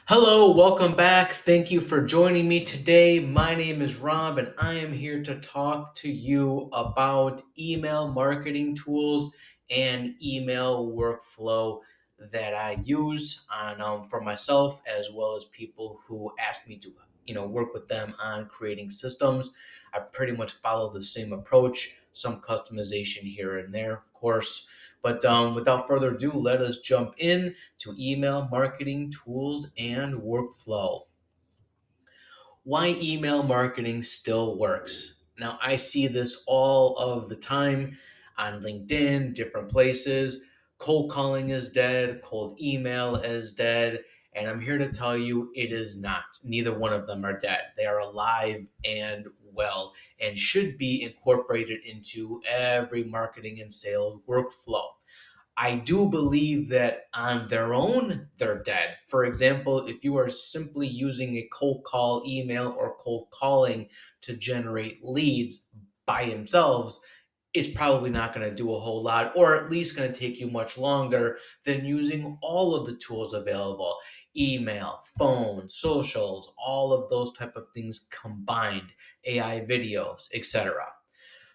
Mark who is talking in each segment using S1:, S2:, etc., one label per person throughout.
S1: Hello, welcome back. Thank you for joining me today. My name is Rob, and I am here to talk to you about email marketing tools and email workflow that I use for myself as well as people who ask me to work with them on creating systems. I pretty much follow the same approach, some customization here and there, of course. But without further ado, let us jump in to email marketing tools and workflow. Why email marketing still works. Now, I see this all of the time on LinkedIn, different places. Cold calling is dead, cold email is dead, and I'm here to tell you it is not. Neither one of them are dead. They are alive and well and should be incorporated into every marketing and sales workflow. I do believe that on their own, they're dead. For example, if you are simply using a cold call email or cold calling to generate leads by themselves, it's probably not going to do a whole lot, or at least going to take you much longer than using all of the tools available: email, phone, socials, all of those type of things combined, AI videos, etc.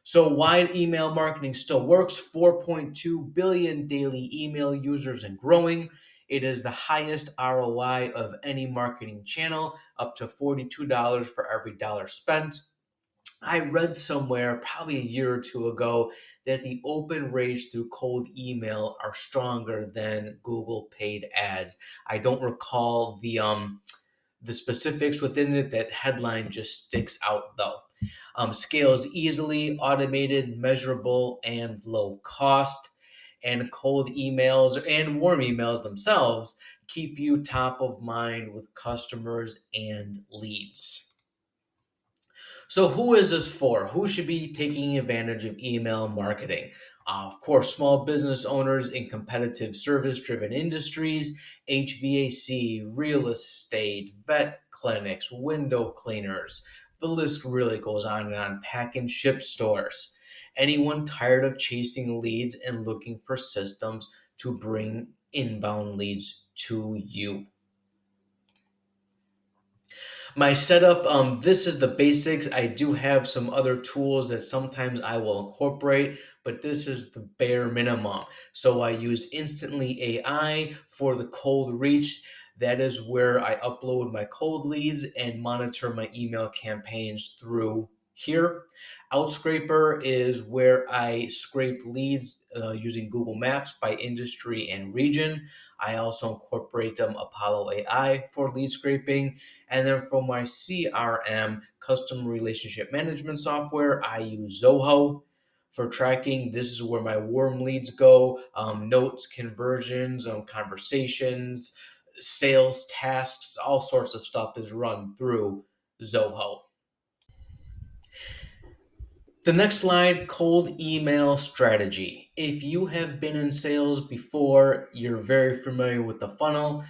S1: So why email marketing still works: 4.2 billion daily email users and growing. It is the highest ROI of any marketing channel, up to $42 for every dollar spent. I read somewhere probably a year or two ago that the open rates through cold email are stronger than Google paid ads. I don't recall the specifics within it. That headline just sticks out though. Scales easily, automated, measurable, and low cost. And cold emails and warm emails themselves keep you top of mind with customers and leads. So, who is this for? Who should be taking advantage of email marketing? Of course, small business owners in competitive service driven industries, HVAC, real estate, vet clinics, window cleaners. The list really goes on and on. Pack and ship stores. Anyone tired of chasing leads and looking for systems to bring inbound leads to you. My setup, this is the basics. I do have some other tools that sometimes I will incorporate, but this is the bare minimum. So I use Instantly AI for the cold reach. That is where I upload my cold leads and monitor my email campaigns through here. Outscraper is where I scrape leads using Google Maps by industry and region. I also incorporate Apollo AI for lead scraping. And then for my CRM, custom relationship management software, I use Zoho for tracking. This is where my warm leads go: notes, conversions, conversations, sales tasks, all sorts of stuff is run through Zoho. The next slide: cold email strategy. If you have been in sales before, you're very familiar with the funnel.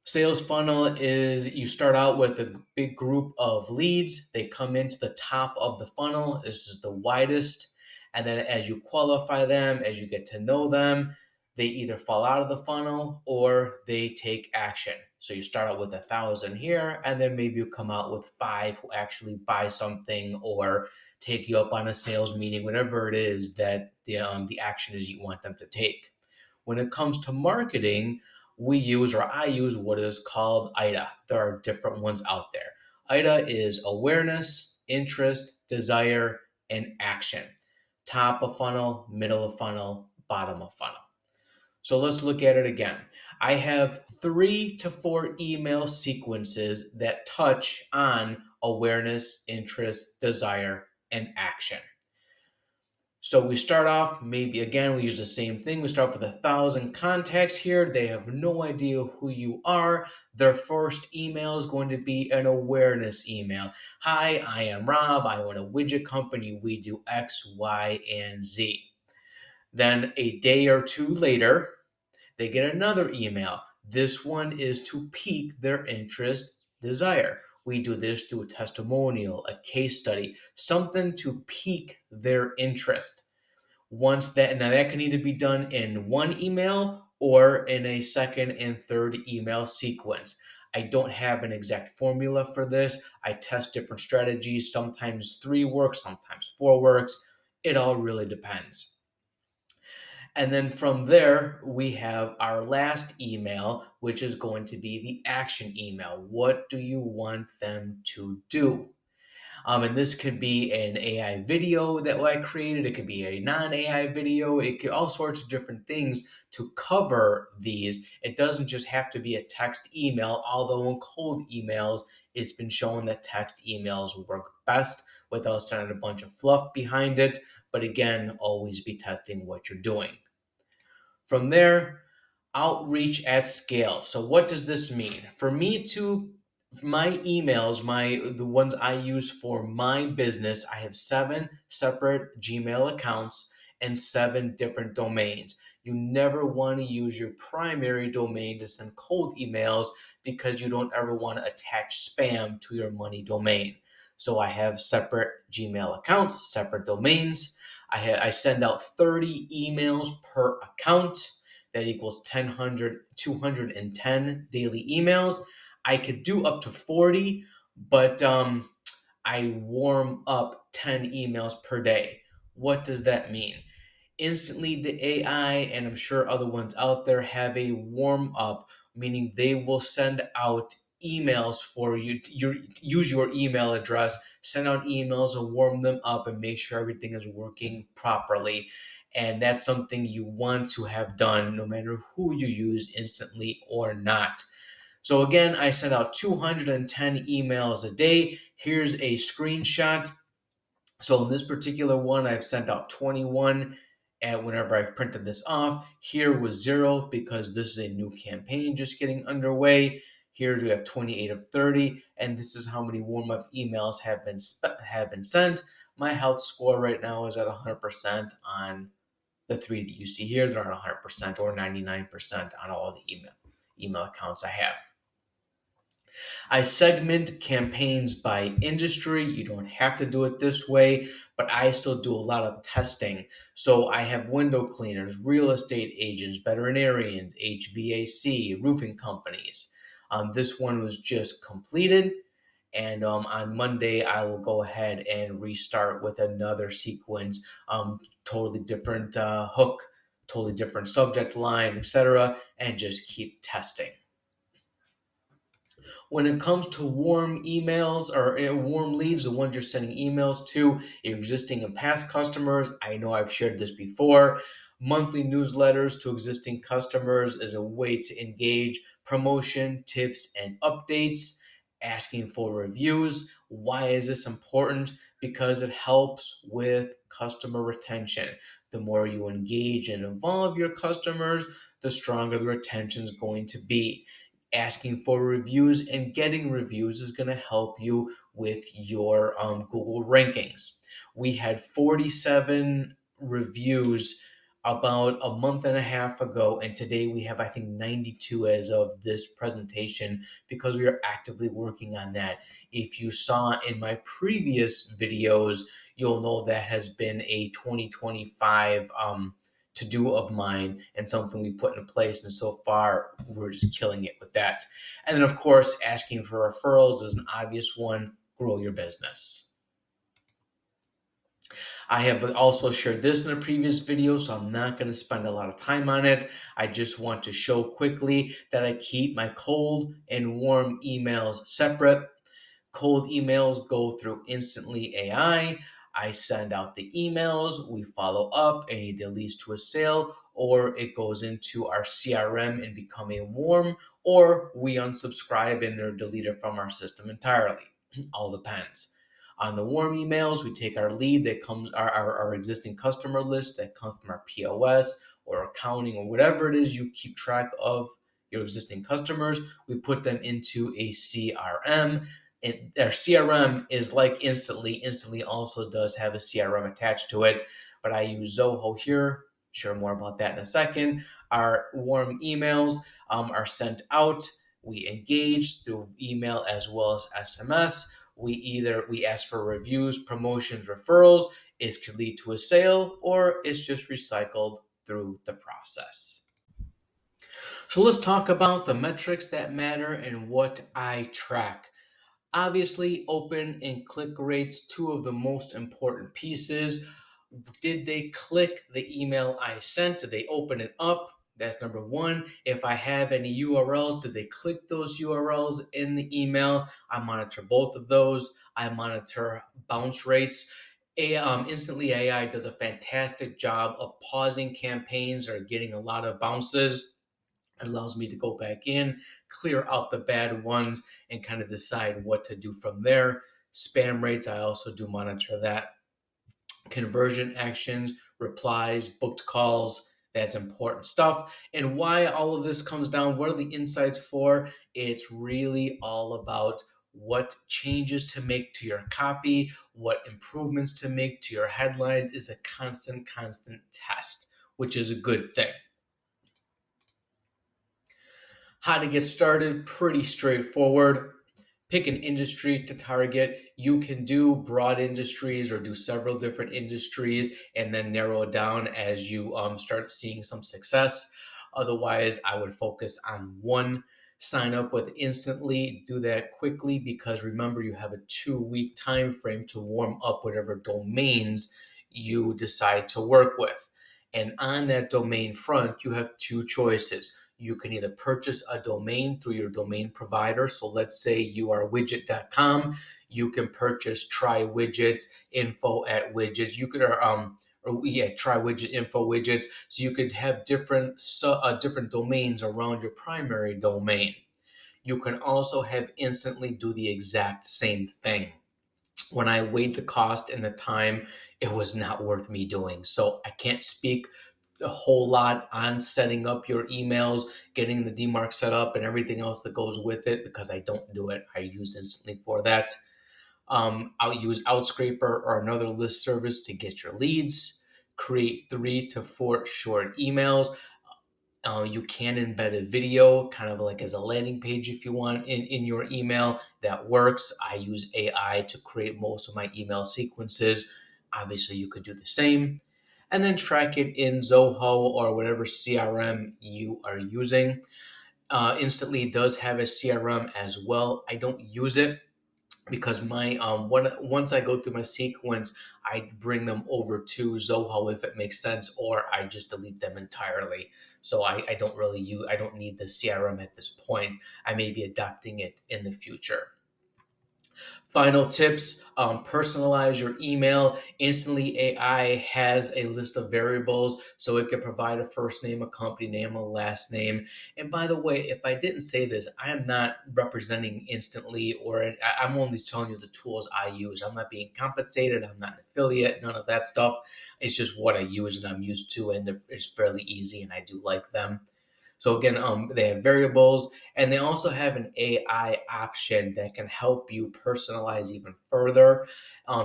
S1: Sales funnel is you start out with a big group of leads. They come into the top of the funnel. This is the widest. And then as you qualify them, as you get to know them, they either fall out of the funnel or they take action. So you start out with 1,000 here, and then maybe you come out with five who actually buy something or take you up on a sales meeting, whatever it is that the action is you want them to take. When it comes to marketing, we use, or I use, what is called IDA. There are different ones out there. IDA is awareness, interest, desire, and action. Top of funnel, middle of funnel, bottom of funnel. So let's look at it again. I have 3 to 4 email sequences that touch on awareness, interest, desire, and action. So we start off, maybe again, we use the same thing. We start with 1,000 contacts here. They have no idea who you are. Their first email is going to be an awareness email. Hi, I am Rob. I own a widget company. We do X, Y, and Z. Then a day or two later, they get another email. This one is to pique their interest, desire. We do this through a testimonial, a case study, something to pique their interest. Once that, now that can either be done in one email or in a second and third email sequence. I don't have an exact formula for this. I test different strategies. Sometimes 3 works, sometimes 4 works. It all really depends. And then from there, we have our last email, which is going to be the action email. What do you want them to do? And this could be an AI video that I created. It could be a non-AI video. It could all sorts of different things to cover these. It doesn't just have to be a text email, although in cold emails, it's been shown that text emails work best without sending a bunch of fluff behind it. But again, always be testing what you're doing. From there, outreach at scale. So what does this mean? For me to my emails, the ones I use for my business, I have 7 separate Gmail accounts and 7 different domains. You never want to use your primary domain to send cold emails because you don't ever want to attach spam to your money domain. So I have separate Gmail accounts, separate domains. I send out 30 emails per account. That equals 210 daily emails. I could do up to 40, but I warm up 10 emails per day. What does that mean? Instantly, the AI, and I'm sure other ones out there, have a warm up, meaning they will send out emails for you. Use your email address, send out emails and warm them up and make sure everything is working properly. And that's something you want to have done no matter who you use, Instantly or not. So again, I send out 210 emails a day. Here's a screenshot. So in this particular one, I've sent out 21. And whenever I printed this off, here was 0 because this is a new campaign just getting underway. Here we have 28 of 30, and this is how many warm-up emails have been sent. My health score right now is at 100% on the 3 that you see here. They're at 100% or 99% on all the email accounts I have. I segment campaigns by industry. You don't have to do it this way, but I still do a lot of testing. So I have window cleaners, real estate agents, veterinarians, HVAC, roofing companies. This one was just completed. And on Monday, I will go ahead and restart with another sequence, totally different hook, totally different subject line, etc., and just keep testing. When it comes to warm emails or warm leads, the ones you're sending emails to your existing and past customers, I know I've shared this before. Monthly newsletters to existing customers is a way to engage promotion, tips, and updates. Asking for reviews. Why is this important? Because it helps with customer retention. The more you engage and involve your customers, the stronger the retention is going to be. Asking for reviews and getting reviews is going to help you with your Google rankings. We had 47 reviews about a month and a half ago, and today we have, I think, 92 as of this presentation because we are actively working on that. If you saw in my previous videos, you'll know that has been a 2025 to do of mine and something we put in place. And so far, we're just killing it with that. And then, of course, asking for referrals is an obvious one. Grow your business. I have also shared this in a previous video, so I'm not going to spend a lot of time on it. I just want to show quickly that I keep my cold and warm emails separate. Cold emails go through Instantly.ai. I send out the emails, we follow up, and either leads to a sale or it goes into our CRM and become a warm, or we unsubscribe and they're deleted from our system entirely. All depends. On the warm emails, we take our lead that comes our existing customer list that comes from our POS or accounting or whatever it is you keep track of your existing customers. We put them into a CRM. And their CRM is like Instantly. Instantly also does have a CRM attached to it, but I use Zoho here. Share more about that in a second. Our warm emails are sent out. We engage through email as well as SMS. We ask for reviews, promotions, referrals. It could lead to a sale or it's just recycled through the process. So let's talk about the metrics that matter and what I track. Obviously, open and click rates, two of the most important pieces. Did they click the email I sent? Did they open it up? That's number one. If I have any URLs, did they click those URLs in the email? I monitor both of those. I monitor bounce rates. Instantly AI does a fantastic job of pausing campaigns or getting a lot of bounces. It allows me to go back in, clear out the bad ones, and kind of decide what to do from there. Spam rates, I also do monitor that. Conversion actions, replies, booked calls, that's important stuff. And why all of this comes down, what are the insights for? It's really all about what changes to make to your copy, what improvements to make to your headlines is a constant test, which is a good thing. How to get started, pretty straightforward. Pick an industry to target. You can do broad industries or do several different industries and then narrow it down as you start seeing some success. Otherwise, I would focus on one. Sign up with Instantly. Do that quickly because remember, you have a 2-week time frame to warm up whatever domains you decide to work with. And on that domain front, you have two choices. You can either purchase a domain through your domain provider. So let's say you are widget.com. You can purchase try widgets, info at widgets. You could, try widget, info widgets. So you could have different domains around your primary domain. You can also have Instantly do the exact same thing. When I weighed the cost and the time, it was not worth me doing. So I can't speak a whole lot on setting up your emails, getting the DMARC set up, and everything else that goes with it because I don't do it. I use Instantly for that. I'll use Outscraper or another list service to get your leads. Create 3 to 4 short emails. You can embed a video, kind of like as a landing page if you want in your email. That works. I use AI to create most of my email sequences. Obviously, you could do the same. And then track it in Zoho or whatever CRM you are using. Instantly does have a CRM as well. I don't use it because my once I go through my sequence, I bring them over to Zoho if it makes sense, or I just delete them entirely. So I don't really use I don't need the CRM at this point. I may be adopting it in the future. Final tips, personalize your email. Instantly AI has a list of variables, so it can provide a first name, a company name, a last name. And by the way, if I didn't say this, I am not representing Instantly, I'm only telling you the tools I use. I'm not being compensated. I'm not an affiliate, none of that stuff. It's just what I use and I'm used to, and it's fairly easy and I do like them. So again, they have variables, and they also have an AI option that can help you personalize even further.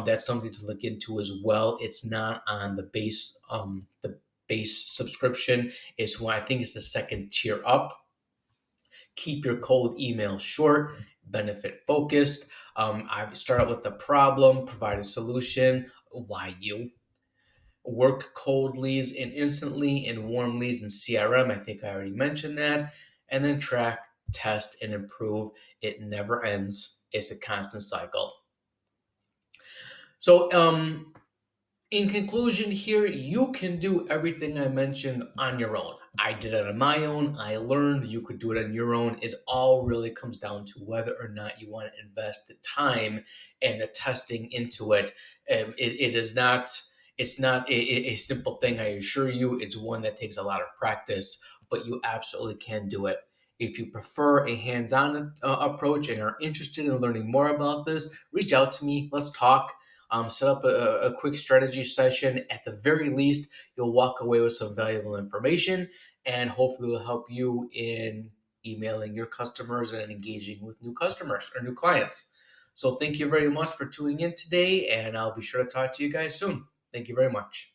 S1: That's something to look into as well. It's not on the base subscription. It's what I think is the second tier up. Keep your cold email short, benefit focused. I start out with the problem, provide a solution. Why you? Work cold leads in Instantly and warm leads in CRM. I think I already mentioned that. And then track, test, and improve. It never ends. It's a constant cycle. So, in conclusion, here, you can do everything I mentioned on your own. I did it on my own. I learned you could do it on your own. It all really comes down to whether or not you want to invest the time and the testing into it. It is not. It's not a simple thing. I assure you, it's one that takes a lot of practice, but you absolutely can do it. If you prefer a hands-on approach and are interested in learning more about this, reach out to me. Let's talk. Set up a quick strategy session. At the very least, you'll walk away with some valuable information and hopefully will help you in emailing your customers and engaging with new customers or new clients. So thank you very much for tuning in today, and I'll be sure to talk to you guys soon. Thank you very much.